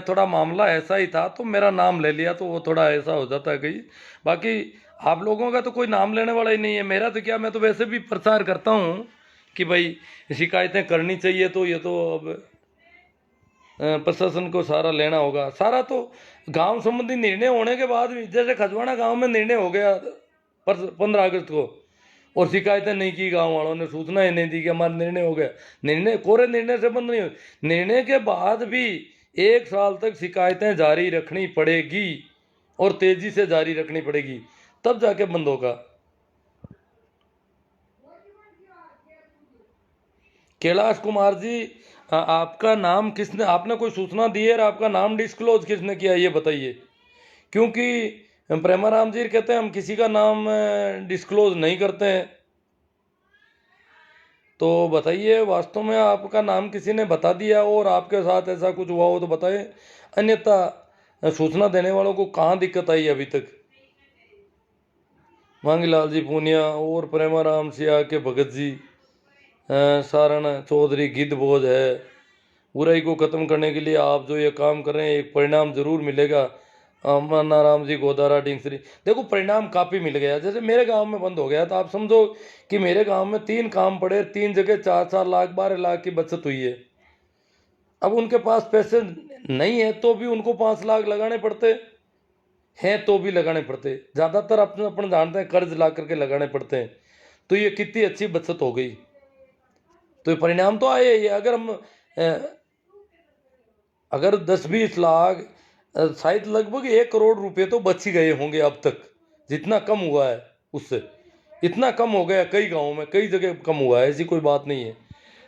थोड़ा मामला ऐसा ही था तो मेरा नाम ले लिया, तो वो थोड़ा ऐसा हो जाता है कहीं। बाकी आप लोगों का तो कोई नाम लेने वाला ही नहीं है। मेरा तो क्या, मैं तो वैसे भी प्रचार करता हूँ कि भाई शिकायतें करनी चाहिए, तो ये तो अब प्रशासन को सारा लेना होगा। सारा तो गांव संबंधी निर्णय होने के बाद भी, जैसे खजवाना गांव में निर्णय हो गया 15 अगस्त को, और शिकायतें नहीं की, गांव वालों ने सूचना ही नहीं दी कि हमारा निर्णय हो गया। निर्णय कोरे निर्णय से बंद नहीं हो, निर्णय के बाद भी 1 साल तक शिकायतें जारी रखनी पड़ेगी और तेजी से जारी रखनी पड़ेगी, तब जाके बंद होगा। कैलाश कुमार जी, आपका नाम किसने, आपने कोई सूचना दी है और आपका नाम डिस्क्लोज किसने किया ये बताइए। क्योंकि प्रेमाराम जी कहते हैं हम किसी का नाम डिस्क्लोज नहीं करते हैं, तो बताइए वास्तव में आपका नाम किसी ने बता दिया और आपके साथ ऐसा कुछ हुआ हो तो बताएं, अन्यथा सूचना देने वालों को कहाँ दिक्कत आई अभी तक। मांगीलाल जी पूनिया और प्रेमाराम सिया के भगत जी, सारण चौधरी गिद्ध बोझ है। बुराई को ख़त्म करने के लिए आप जो ये काम कर रहे हैं, एक परिणाम जरूर मिलेगा। मन्ना राम जी गोदारा डिंगसरी, देखो परिणाम काफ़ी मिल गया। जैसे मेरे गांव में बंद हो गया तो आप समझो कि मेरे गांव में 3 काम पड़े, 3 जगह 4-4 लाख 12 लाख की बचत हुई है। अब उनके पास पैसे नहीं है तो भी उनको 5 लाख लगाने पड़ते हैं, तो भी लगाने पड़ते। ज़्यादातर अपने अपन जानते हैं कर्ज ला करके लगाने पड़ते हैं। तो ये कितनी अच्छी बचत हो गई, तो ये परिणाम तो आए ही। अगर हम अगर 10-20 लाख, शायद लगभग 1 करोड़ रुपए तो बच ही गए होंगे अब तक, जितना कम हुआ है उससे। इतना कम हो गया कई गांवों में, कई जगह कम हुआ है, ऐसी कोई बात नहीं है।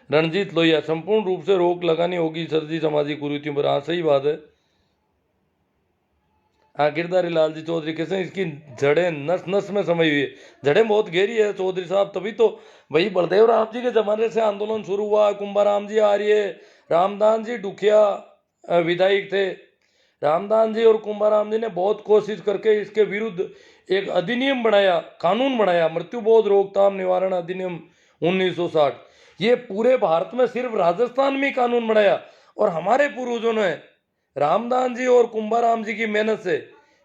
रणजीत लोहिया, संपूर्ण रूप से रोक लगानी होगी सर जी सामाजिक कुरीतियों पर। हाँ सही बात है। हाँ गिरधारी लाल जी चौधरी कैसे, इसकी जड़ें नस नस में समाई हुई है। जड़ें बहुत गहरी है चौधरी साहब, तभी तो वही बलदेव राम जी के जमाने से आंदोलन शुरू हुआ। कुंभाराम जी आर्य, रामदास जी डुखिया विधायक थे। रामदास जी और कुंभाराम जी ने बहुत कोशिश करके इसके विरुद्ध एक अधिनियम बनाया, कानून बनाया, मृत्युबोध रोकथाम निवारण अधिनियम 1960। ये पूरे भारत में सिर्फ राजस्थान में कानून बनाया और हमारे पूर्वजों ने रामदास जी और कुंभाराम जी की मेहनत से,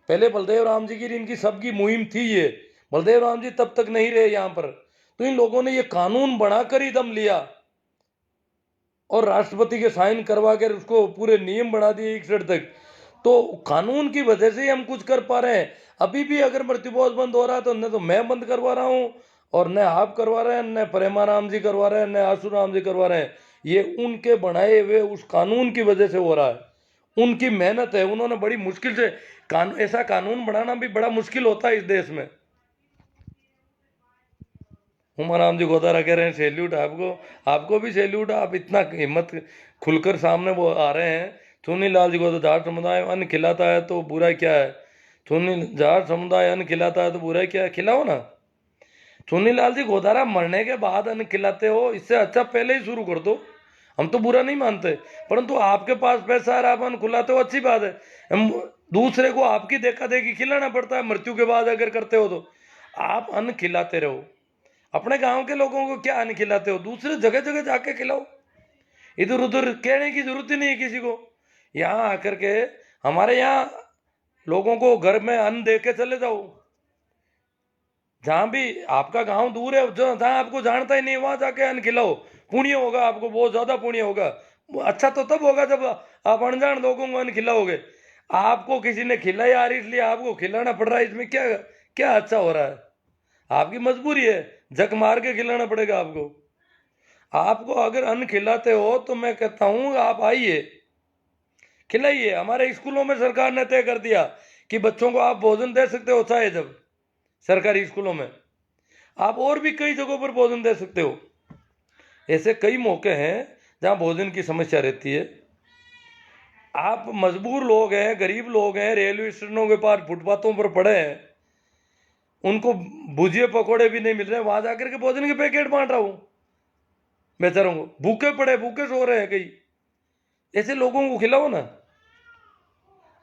पहले बलदेव राम जी की इनकी सबकी मुहिम थी ये, बलदेव राम जी तब तक नहीं रहे यहाँ पर, तो इन लोगों ने ये कानून बनाकर ही दम लिया और राष्ट्रपति के साइन करवा कर उसको पूरे नियम बना दिए 61 तक। तो कानून की वजह से ही हम कुछ कर पा रहे हैं। अभी भी अगर मृत्युभोज बंद हो रहा है तो न तो मैं बंद करवा रहा हूँ और न आप करवा रहे हैं, न प्रेमाराम जी करवा रहे हैं, न आशुराम जी करवा रहे हैं। ये उनके बनाए हुए उस कानून की वजह से हो रहा है, उनकी मेहनत है। उन्होंने बड़ी मुश्किल से ऐसा कानून बनाना भी बड़ा मुश्किल होता है इस देश में। हुमाराम जी गोदारा कह रहे हैं सैल्यूट आपको, आपको भी सैल्यूट। आप इतना हिम्मत खुलकर सामने वो आ रहे हैं। चुनी लाल जी गोदारा, जाट समुदाय अन्न खिलाता है तो बुरा क्या है? चुनी जाट समुदाय अन्न खिलाता है तो बुरा क्या है? खिलाओ ना। चुनी लाल जी गोदारा मरने के बाद अन्न खिलाते हो, इससे अच्छा पहले ही शुरू कर दो। हम तो बुरा नहीं मानते, परंतु आपके पास पैसा है, आप अन्न खिलाते हो, अच्छी बात है। दूसरे को आपकी देखा देखी खिलाना पड़ता है मृत्यु के बाद अगर करते हो तो। आप अन्न खिलाते रहो, अपने गांव के लोगों को क्या अन्न खिलाते हो? दूसरे जगह जगह जाके खिलाओ, इधर उधर कहने की जरूरत ही नहीं है किसी को। यहाँ आकर के हमारे यहाँ लोगों को घर में अन्न दे के चले जाओ। जहां भी आपका गांव दूर है, जो जहां आपको जानता ही नहीं, वहां जाके अन्न खिलाओ। पुण्य होगा आपको, बहुत ज्यादा पुण्य होगा। अच्छा तो तब होगा जब आप अनजान लोगों को अन्न खिलाओगे। आपको किसी ने खिलाया यार, इसलिए आपको खिलाना पड़ रहा है, इसमें क्या क्या अच्छा हो रहा है? आपकी मजबूरी है, जक मार के खिलाना पड़ेगा आपको। आपको अगर अन्न खिलाते हो तो मैं कहता हूं आप आइए, खिलाइए। हमारे स्कूलों में सरकार ने तय कर दिया कि बच्चों को आप भोजन दे सकते हो, चाहे जब सरकारी स्कूलों में। आप और भी कई जगहों पर भोजन दे सकते हो। ऐसे कई मौके हैं जहां भोजन की समस्या रहती है। आप मजबूर लोग हैं, गरीब लोग हैं, रेलवे स्टेशनों के पास फुटपाथों पर पड़े हैं, उनको भुजिए पकोड़े भी नहीं मिल रहे, वहां जाकर के भोजन के पैकेट बांट रहा हूं बेचारों को। भूखे पड़े, भूखे सो रहे हैं कई। ऐसे लोगों को खिलाओ ना।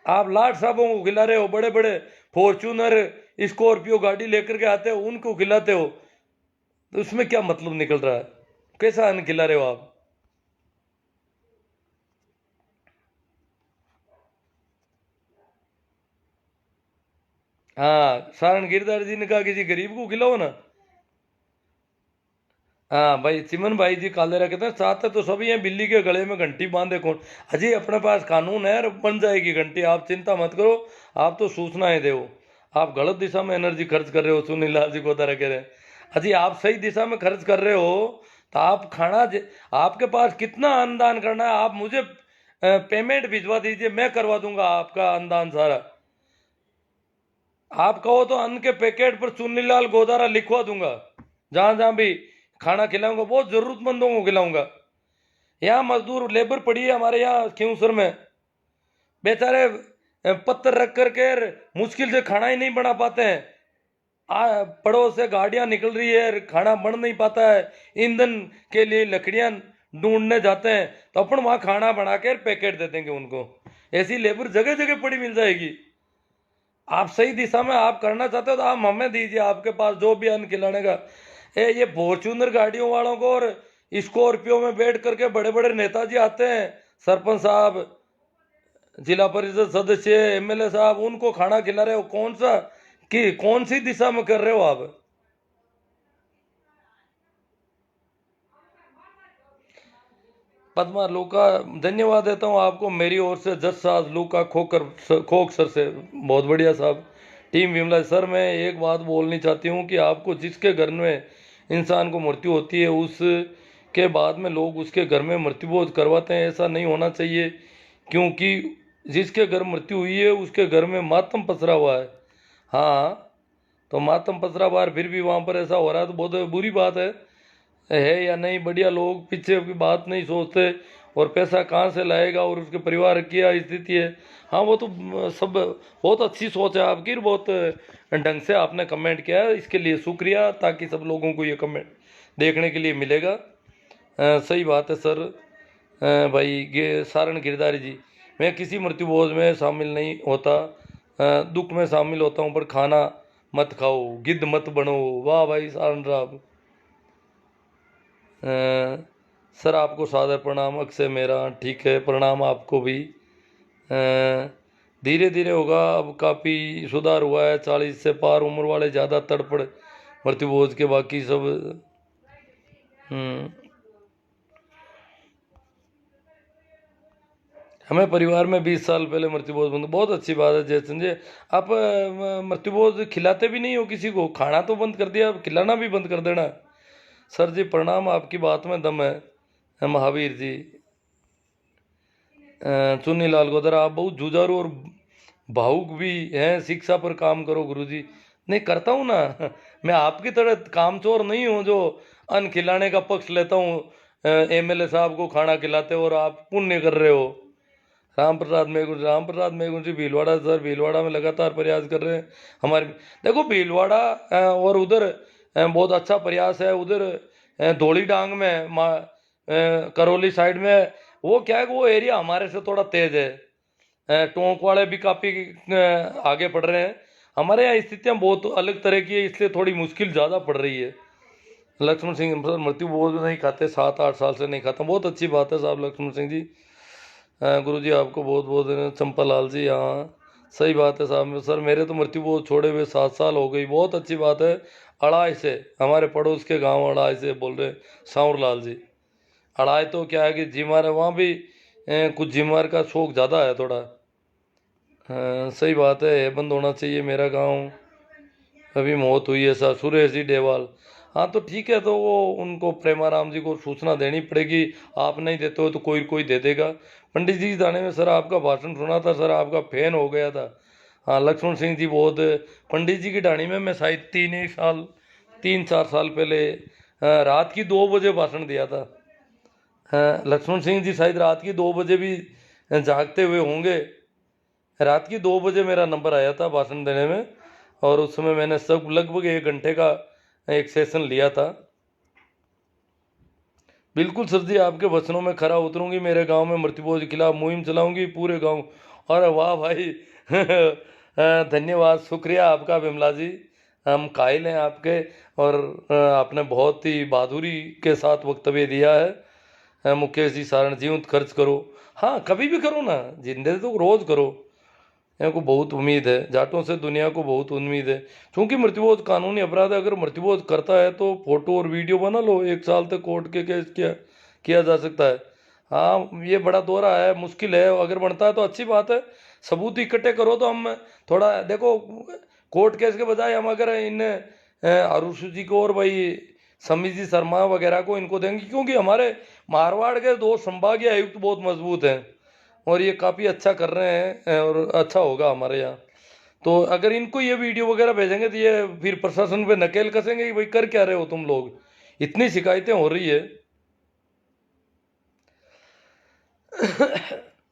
आप लाट साहबों को खिला रहे हो, बड़े बड़े फॉर्च्यूनर स्कॉर्पियो गाड़ी लेकर के आते हो, उनको खिलाते हो, तो उसमें क्या मतलब निकल रहा है? कैसा अन्न खिला रहे हो आप? हाँ, सारण गिरधर जी ने कहा किसी गरीब को खिलाओ ना। हाँ भाई, चिमन भाई जी कालेरा कहते हैं चाहते तो सभी हैं, बिल्ली के गले में घंटी बांधे कौन? अजी अपने पास कानून है, बन जाएगी घंटी, आप चिंता मत करो। आप तो सूचनाएं दो। आप गलत दिशा में एनर्जी खर्च कर रहे हो, सुनील लाल जी गोदारा कह रहे हैं। अजी आप सही दिशा में खर्च कर रहे हो तो आप आपके पास कितना अनुदान करना है आप मुझे पेमेंट भिजवा दीजिए, मैं करवा दूंगा आपका अनुदान सारा। आप कहो तो अन्न के पैकेट पर चुन्नीलाल गोदारा लिखवा दूंगा। जहां जहां भी खाना खिलाऊंगा, बहुत जरूरतमंदों को खिलाऊंगा। यहाँ मजदूर लेबर पड़ी है हमारे यहाँ खियूसर में, बेचारे पत्थर रख करके मुश्किल से खाना ही नहीं बना पाते हैं। पड़ोस से गाड़ियां निकल रही है, खाना बन नहीं पाता है, ईंधन के लिए लकड़ियां ढूंढने जाते हैं, तो अपन वहां खाना बना कर पैकेट दे देंगे उनको। ऐसी लेबर जगह जगह पड़ी मिल जाएगी। आप सही दिशा में आप करना चाहते हो तो आप हमें दीजिए, आपके पास जो भी अन्न खिलाने का। ये फॉर्च्यूनर गाड़ियों वालों को और स्कॉर्पियो में बैठ करके बड़े बड़े नेताजी आते हैं, सरपंच साहब, जिला परिषद सदस्य, एमएलए साहब, उनको खाना खिला रहे हो। कौन सी दिशा में कर रहे हो आप? पद्मा लूका, धन्यवाद देता हूँ आपको मेरी ओर से। जज साहब लूका खोक सर से, बहुत बढ़िया साहब। टीम विमला सर, मैं एक बात बोलनी चाहती हूँ कि आपको जिसके घर में इंसान को मृत्यु होती है उसके बाद में लोग उसके घर में मृत्युभोज करवाते हैं, ऐसा नहीं होना चाहिए। क्योंकि जिसके घर मृत्यु हुई है उसके घर में मातम पसरा हुआ है। हाँ, तो मातम पसरा हुआ है, फिर भी वहाँ पर ऐसा हो रहा है तो बहुत बुरी बात है या नहीं? बढ़िया लोग पीछे की बात नहीं सोचते, और पैसा कहाँ से लाएगा और उसके परिवार की क्या स्थिति है। हाँ, वो तो सब बहुत अच्छी सोच है आपकी, बहुत ढंग से आपने कमेंट किया है, इसके लिए शुक्रिया, ताकि सब लोगों को ये कमेंट देखने के लिए मिलेगा। सही बात है सर। भाई सारण गिरधारी जी, मैं किसी मृत्युभोज में शामिल नहीं होता, दुख में शामिल होता हूँ, पर खाना मत खाओ, गिद्ध मत बनो। वाह भाई सारण साहब। सर आपको सादर प्रणाम, अक्षय मेरा। ठीक है, प्रणाम आपको भी। धीरे धीरे होगा, अब काफ़ी सुधार हुआ है। 40 से पार उम्र वाले ज़्यादा तड़पड़ मृत्युभोज के, बाकी सब हमें परिवार में 20 साल पहले मृत्युभोज बंद। बहुत अच्छी बात है जय संजय। आप मृत्युभोज खिलाते भी नहीं हो किसी को? खाना तो बंद कर दिया, अब खिलाना भी बंद कर देना। सर जी प्रणाम, आपकी बात में दम है। महावीर जी, चुन्नी लाल गोदर, आप बहुत जुझारू और भावुक भी हैं। शिक्षा पर काम करो गुरुजी। नहीं करता हूँ ना मैं आपकी तरह कामचोर नहीं हूँ जो अन्न खिलाने का पक्ष लेता हूँ। एमएलए साहब को खाना खिलाते हो और आप पुण्य कर रहे हो। राम प्रसाद मेघुन जी भीलवाड़ा, सर भीलवाड़ा में लगातार प्रयास कर रहे हैं हमारे। देखो भीलवाड़ा और उधर बहुत अच्छा प्रयास है। उधर धौली डांग में करौली साइड में वो क्या है कि वो एरिया हमारे से थोड़ा तेज है। टोंक वाले भी काफ़ी आगे बढ़ रहे हैं। हमारे यहाँ स्थितियाँ बहुत अलग तरह की है, इसलिए थोड़ी मुश्किल ज़्यादा पड़ रही है। लक्ष्मण सिंह सर मृत्यु बहुत नहीं खाते, 7-8 साल से नहीं खाता। बहुत अच्छी बात है साहब लक्ष्मण सिंह जी। गुरुजी आपको बहुत बहुत। चंपा लाल जी, हाँ सही बात है साहब। सर मेरे तो मृत्यु बहुत छोड़े हुए 7 साल हो गई। बहुत अच्छी बात है। अड़ाई से, हमारे पड़ोस के गांव अड़ाई से बोल रहे साउर लाल जी। अड़ाई तो क्या है कि जिमार है, वहाँ भी कुछ जिमार का शौक ज़्यादा है थोड़ा। हाँ सही बात है, बंद होना चाहिए मेरा गांव। अभी मौत हुई है सर सुरेश जी डेवाल। हाँ तो ठीक है, तो वो उनको प्रेमाराम जी को सूचना देनी पड़ेगी। आप नहीं देते हो तो कोई कोई दे देगा। पंडित जी थाने में सर आपका भाषण सुना था, सर आपका फैन हो गया था। हाँ लक्ष्मण सिंह जी बहुत। पंडित जी की ढाणी में मैं शायद 3-4 साल पहले रात की 2 बजे भाषण दिया था। हाँ लक्ष्मण सिंह जी शायद रात की 2 बजे भी जागते हुए होंगे। रात की 2 बजे मेरा नंबर आया था भाषण देने में, और उस समय मैंने सब लगभग 1 घंटे का एक सेशन लिया था। बिल्कुल सर जी, आपके वचनों में खरा उतरूंगी। मेरे गांव में मृत्युभोज के खिलाफ मुहिम चलाऊंगी पूरे गांव। अरे वाह भाई धन्यवाद, शुक्रिया आपका विमला जी। हम कायल हैं आपके। और आपने बहुत ही बहादुरी के साथ वक्तव्य दिया है। मुकेश जी सारण, जीवंत खर्च करो। हाँ कभी भी करो ना, जिंदगी तो रोज करो। मेरे को बहुत उम्मीद है, जाटों से दुनिया को बहुत उम्मीद है। क्योंकि मृत्युभोज कानूनी अपराध है। अगर मृत्युभोज करता है तो फोटो और वीडियो बना लो, 1 साल तक कोर्ट के केस किया जा सकता है। हाँ ये बड़ा दौरा है, मुश्किल है। अगर बनता है तो अच्छी बात है। सबूत इकट्ठे करो तो हम थोड़ा देखो, कोर्ट केस के बजाय हम अगर इन आरुषि जी को और भाई समी जी शर्मा वगैरह को इनको देंगे, क्योंकि हमारे मारवाड़ के 2 संभागीय आयुक्त बहुत मजबूत हैं और ये काफ़ी अच्छा कर रहे हैं और अच्छा होगा हमारे यहाँ। तो अगर इनको ये वीडियो वगैरह भेजेंगे तो ये फिर प्रशासन पे नकेल कसेंगे कि भाई कर क्या रहे हो तुम लोग, इतनी शिकायतें हो रही है।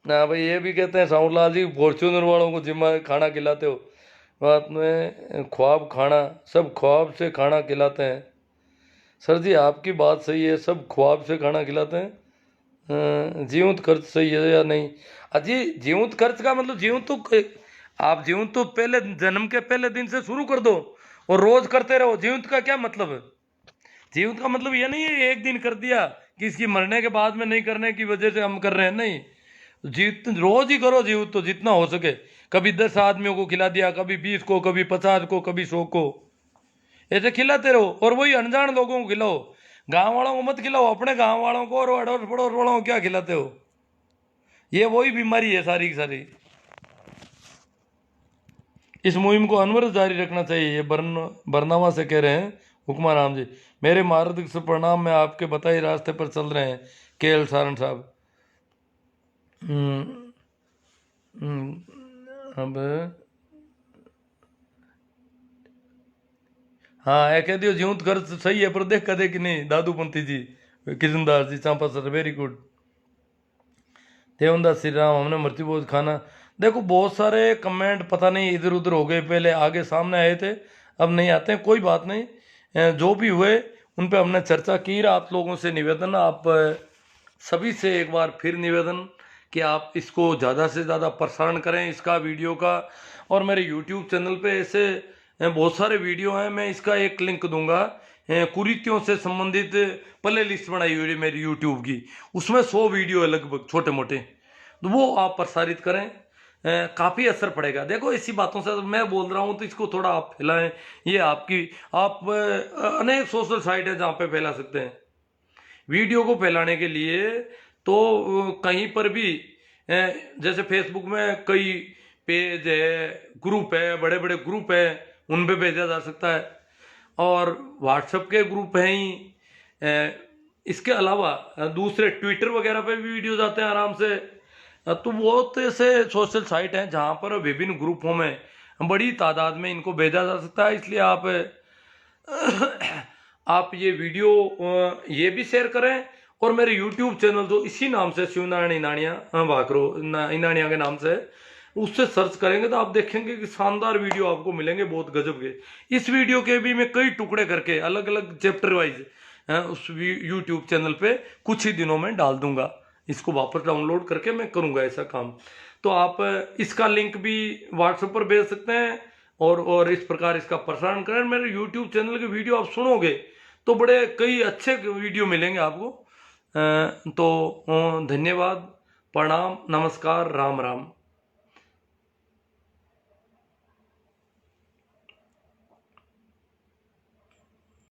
ना भाई ये भी कहते हैं साउंडलाल जी फॉर्च्यूनर वालों को जिम्मा खाना खिलाते हो। बात में ख्वाब खाना, सब ख्वाब से खाना खिलाते हैं। सर जी आपकी बात सही है, सब ख्वाब से खाना खिलाते हैं। जीवंत खर्च सही है या नहीं? अजी जीवंत खर्च का मतलब आप जीवंत तो पहले जन्म के पहले दिन से शुरू कर दो और रोज करते रहो। जीवंत का क्या मतलब है? जीवंत का मतलब ये नहीं है एक दिन कर दिया कि इसकी मरने के बाद में नहीं करने की वजह से हम कर रहे हैं, नहीं। रोज ही करो जीवंत, तो जितना हो सके। कभी 10 आदमियों को खिला दिया, कभी 20 को, कभी 50 को, कभी 100 को, ऐसे खिलाते रहो। और वही अनजान लोगों को खिलाओ, गांव वालों को मत खिलाओ। अपने गांव वालों को और अड़ोस पड़ोस वालों को क्या खिलाते हो? ये वही बीमारी है सारी की सारी। इस मुहिम को अनवरत जारी रखना चाहिए, ये बरनावा से कह रहे हैं हुक्मा राम जी। मेरे मार्गदर्शक परिणाम में आपके बताए रास्ते पर चल रहे हैं। केएल सारण साहब। हम्म, अब हाँ ये कह दियो जीवंत खर्च सही है, पर देखा देखी नहीं। Dadu Panthi ji, Kishandas ji, Champa sir, very good. Devandas Shri Ram, हमने मृत्युभोज खाना। देखो बहुत सारे कमेंट पता नहीं इधर उधर हो गए, पहले आगे सामने आए थे अब नहीं आते हैं। कोई बात नहीं, जो भी हुए उन पे हमने चर्चा की। आप लोगों से निवेदन, आप सभी से एक बार फिर निवेदन कि आप इसको ज़्यादा से ज़्यादा प्रसारण करें इसका वीडियो का। और मेरे यूट्यूब चैनल पे ऐसे बहुत सारे वीडियो हैं, मैं इसका एक लिंक दूंगा कुरीतियों से संबंधित प्ले लिस्ट बनाई हुई है मेरी यूट्यूब की, उसमें 100 वीडियो है लगभग छोटे मोटे, तो वो आप प्रसारित करें, काफ़ी असर पड़ेगा। देखो ऐसी बातों से मैं बोल रहा हूँ तो इसको थोड़ा आप फैलाएं, ये आपकी आप अनेक सोशल साइट है जहाँ पे फैला सकते हैं वीडियो को फैलाने के लिए। तो कहीं पर भी जैसे फेसबुक में कई पेज है, ग्रुप है, बड़े बड़े ग्रुप है, उन पे भेजा जा सकता है, और व्हाट्सएप के ग्रुप हैं ही। इसके अलावा दूसरे ट्विटर वगैरह पे भी वीडियो जाते हैं आराम से। तो बहुत ऐसे सोशल साइट हैं जहाँ पर विभिन्न ग्रुपों में बड़ी तादाद में इनको भेजा जा सकता है। इसलिए आप ये वीडियो ये भी शेयर करें, और मेरे YouTube चैनल जो इसी नाम से शिवनारायण इनानिया भाकरो इनानिया के नाम से, उससे सर्च करेंगे तो आप देखेंगे कि शानदार वीडियो आपको मिलेंगे, बहुत गजब के। इस वीडियो के भी मैं कई टुकड़े करके अलग अलग चैप्टर वाइज उस YouTube चैनल पे कुछ ही दिनों में डाल दूंगा। इसको वापस डाउनलोड करके मैं करूंगा ऐसा काम। तो आप इसका लिंक भी व्हाट्सएप पर भेज सकते हैं, और इस प्रकार इसका प्रसारण करें। मेरे YouTube चैनल के वीडियो आप सुनोगे तो बड़े कई अच्छे वीडियो मिलेंगे आपको। तो धन्यवाद, प्रणाम, नमस्कार, राम राम।